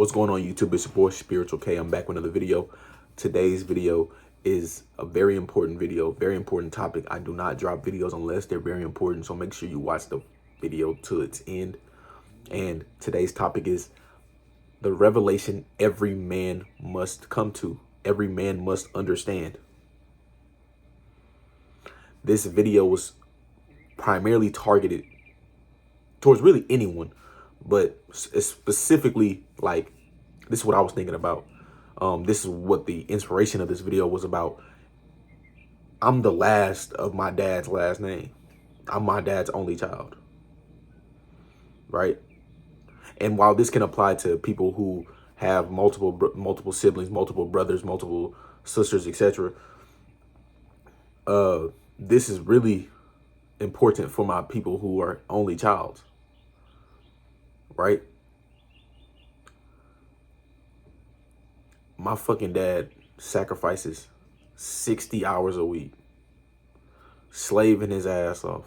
What's going on, YouTube? It's your boy Spiritual K. I'm back with another video. Today's video is a very important video, very important topic. I do not drop videos unless they're very important, so make sure you watch the video to its end. And today's topic is the revelation every man must come to, every man must understand. This video was primarily targeted towards really anyone, but it's specifically, like, this is what I was thinking about. This is what the inspiration of this video was about. I'm the last of my dad's last name. I'm my dad's only child, right? And while this can apply to people who have multiple siblings, multiple brothers, multiple sisters, etc., this is really important for my people who are only child, right? My fucking dad sacrifices 60 hours a week, slaving his ass off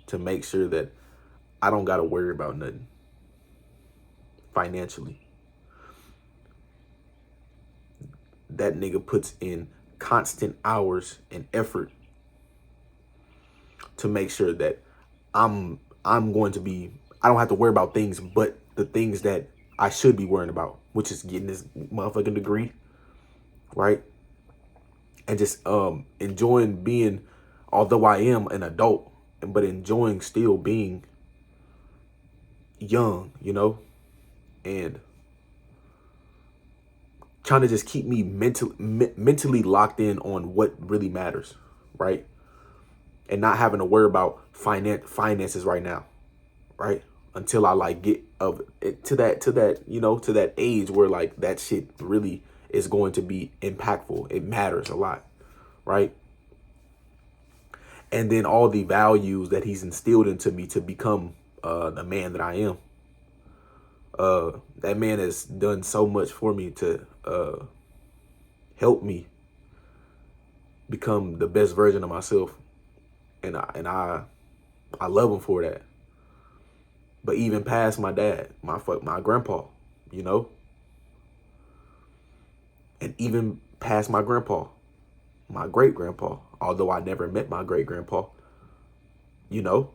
to make sure that I don't got to worry about nothing financially. That nigga puts in constant hours and effort to make sure that I'm going to be, I don't have to worry about things but the things that I should be worrying about, which is getting this motherfucking degree, right? And just enjoying being, although I am an adult, but enjoying still being young, you know, and trying to just keep me mentally locked in on what really matters, right? And not having to worry about finances right now, right? Until I like get to that, you know, to that age where like that shit really is going to be impactful. It matters a lot, right? And then all the values that he's instilled into me to become the man that I am. That man has done so much for me to help me become the best version of myself. And I love him for that. But even past my dad, my grandpa, you know, and even past my grandpa, my great grandpa, although I never met my great grandpa, you know,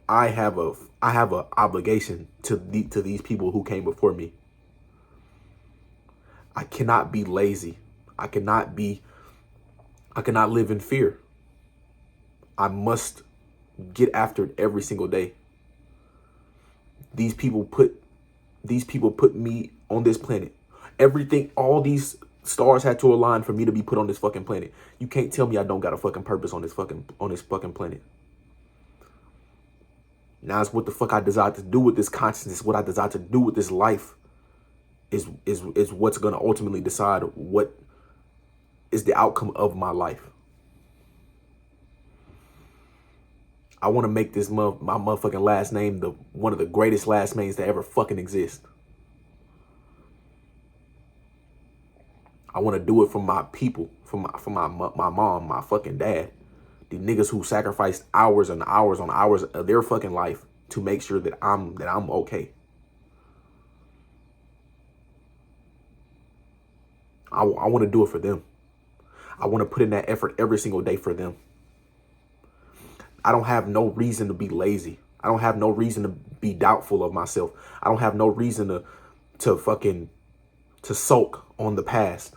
I have a obligation to these people who came before me. I cannot be lazy. I cannot live in fear. I must get after it every single day. These people put me on this planet. Everything, all these stars had to align for me to be put on this fucking planet. You can't tell me I don't got a fucking purpose on this fucking planet. Now it's what the fuck I desire to do with this consciousness, what I desire to do with this life is what's gonna ultimately decide what is the outcome of my life. I want to make this my motherfucking last name one of the greatest last names to ever fucking exist. I want to do it for my people, for my mom, my fucking dad, the niggas who sacrificed hours and hours on hours of their fucking life to make sure that I'm okay. I want to do it for them. I want to put in that effort every single day for them. I don't have no reason to be lazy. I don't have no reason to be doubtful of myself. I don't have no reason to sulk on the past.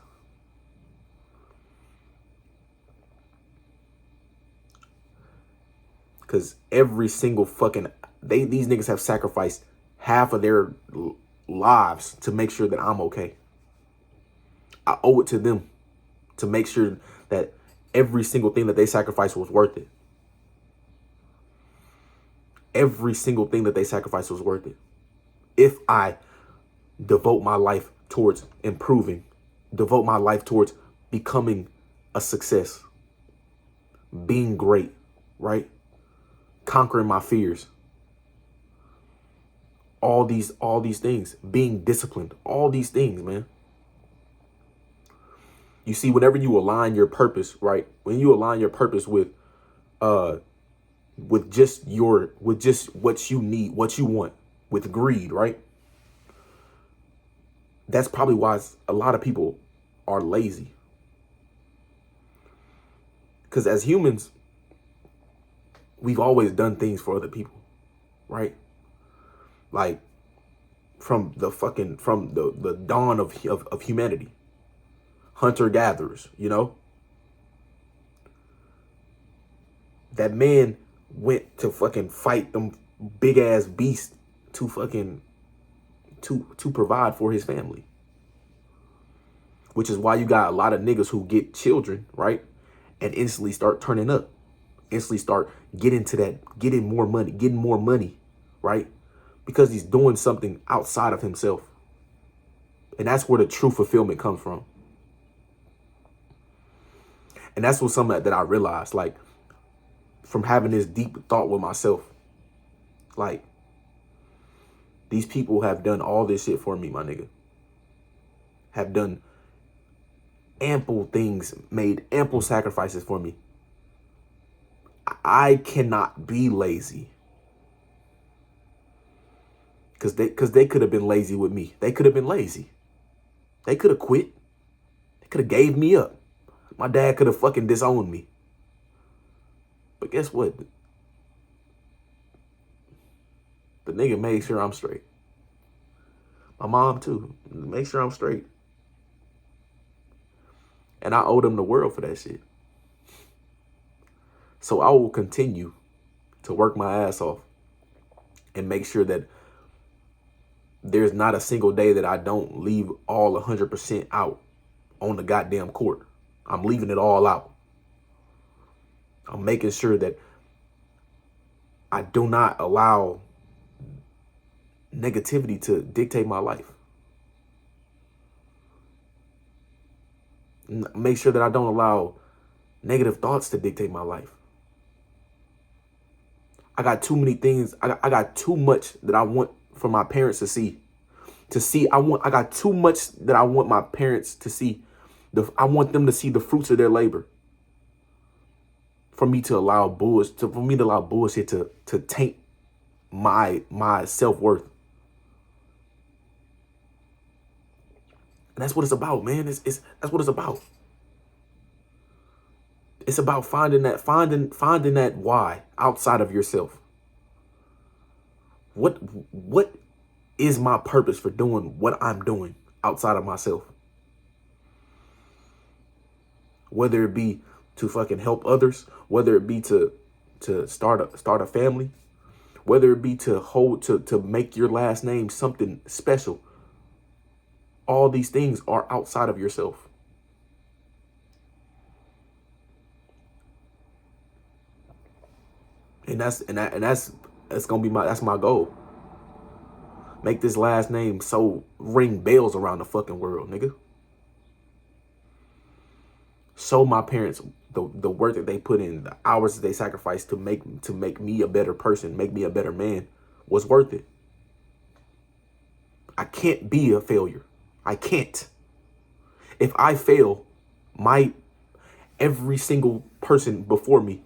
Because every single these niggas have sacrificed half of their lives to make sure that I'm okay. I owe it to them to make sure that every single thing that they sacrificed was worth it. Every single thing that they sacrificed was worth it. If I devote my life towards improving, devote my life towards becoming a success, being great, right? Conquering my fears. All these things, being disciplined, all these things, man. You see, whenever you align your purpose, right? When you align your purpose with just what you need, what you want, with greed, right? That's probably why a lot of people are lazy. Because as humans, we've always done things for other people, right? Like from the dawn of humanity, hunter gatherers, you know. That man went to fucking fight them big ass beasts to fucking to provide for his family. Which is why you got a lot of niggas who get children, right? And instantly start turning up. Instantly start getting more money, right? Because he's doing something outside of himself. And that's where the true fulfillment comes from. And that's what something that I realized, like, from having this deep thought with myself. Like, these people have done all this shit for me, my nigga. Have done ample things, made ample sacrifices for me. I cannot be lazy. Because they could have been lazy with me. They could have been lazy. They could have quit. They could have gave me up. My dad could have fucking disowned me. But guess what? The nigga made sure I'm straight. My mom too. Make sure I'm straight. And I owe them the world for that shit. So I will continue to work my ass off and make sure that there's not a single day that I don't leave all 100% out on the goddamn court. I'm leaving it all out. I'm making sure that I do not allow negativity to dictate my life. Make sure that I don't allow negative thoughts to dictate my life. I got too many things. I got too much that I want for my parents to see. I got too much that I want my parents to see. I want them to see the fruits of their labor. For me to allow bullshit to taint my self-worth. And that's what it's about, man. That's what it's about. It's about finding that why outside of yourself. What is my purpose for doing what I'm doing outside of myself? Whether it be to fucking help others, whether it be to start a family, whether it be to make your last name something special. All these things are outside of yourself. And that's gonna be my goal. Make this last name so ring bells around the fucking world, nigga. Show my parents the work that they put in, the hours that they sacrificed to make me a better person, make me a better man, was worth it. I can't be a failure. I can't. If I fail, every single person before me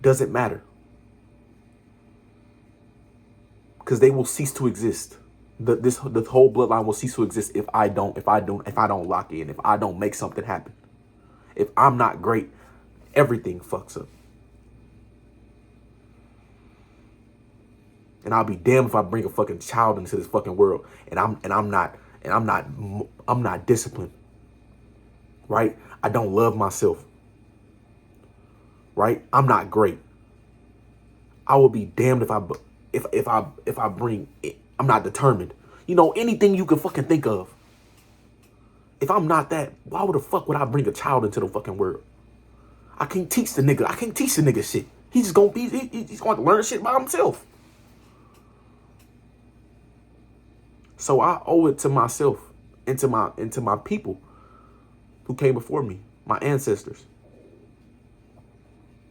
doesn't matter. Because they will cease to exist. The whole bloodline will cease to exist if I don't lock in, if I don't make something happen. If I'm not great, everything fucks up. And I'll be damned if I bring a fucking child into this fucking world and I'm not disciplined. Right? I don't love myself. Right? I'm not great. I will be damned if I bring it. I'm not determined. You know, anything you can fucking think of. If I'm not that, why the fuck would I bring a child into the fucking world? I can't teach the nigga shit. He's just gonna be, he's going to learn shit by himself. So I owe it to myself and to my people who came before me, my ancestors,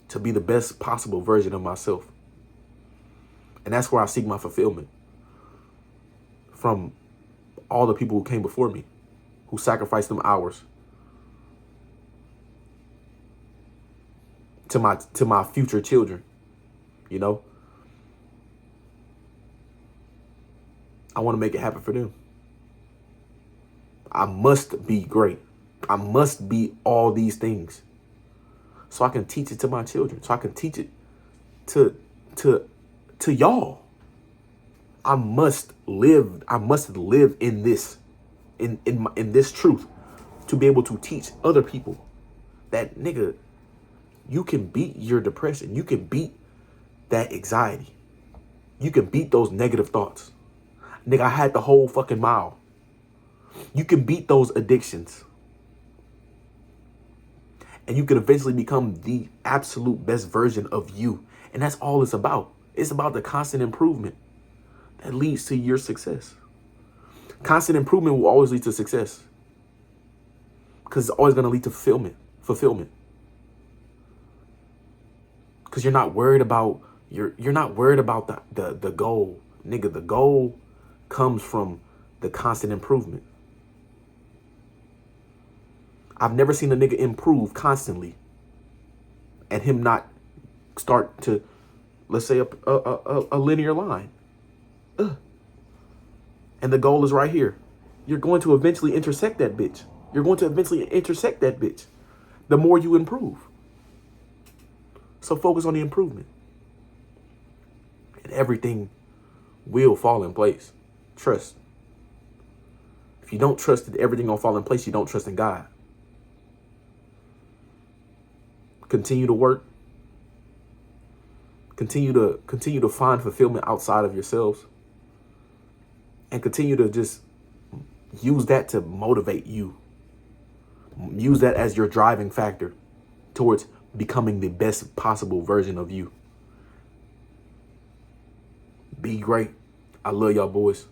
to be the best possible version of myself. And that's where I seek my fulfillment. From all the people who came before me, who sacrificed them hours. To my future children, you know? I want to make it happen for them. I must be great. I must be all these things so I can teach it to my children, so I can teach it to y'all. I must live in this, in this truth, to be able to teach other people that, nigga, you can beat your depression. You can beat that anxiety. You can beat those negative thoughts. Nigga, I had the whole fucking mile. You can beat those addictions. And you can eventually become the absolute best version of you. And that's all it's about. It's about the constant improvement that leads to your success. Constant improvement will always lead to success, because it's always going to lead to fulfillment. Because you're not worried about you're not worried about the goal. Nigga, the goal comes from the constant improvement. I've never seen a nigga improve constantly and him not start to, let's say, a linear line. And the goal is right here. You're going to eventually intersect that bitch. The more you improve. So focus on the improvement. And everything will fall in place. Trust. If you don't trust that everything gonna fall in place, you don't trust in God. Continue to work. Continue to find fulfillment outside of yourselves. And continue to just use that to motivate you. Use that as your driving factor towards becoming the best possible version of you. Be great. I love y'all boys.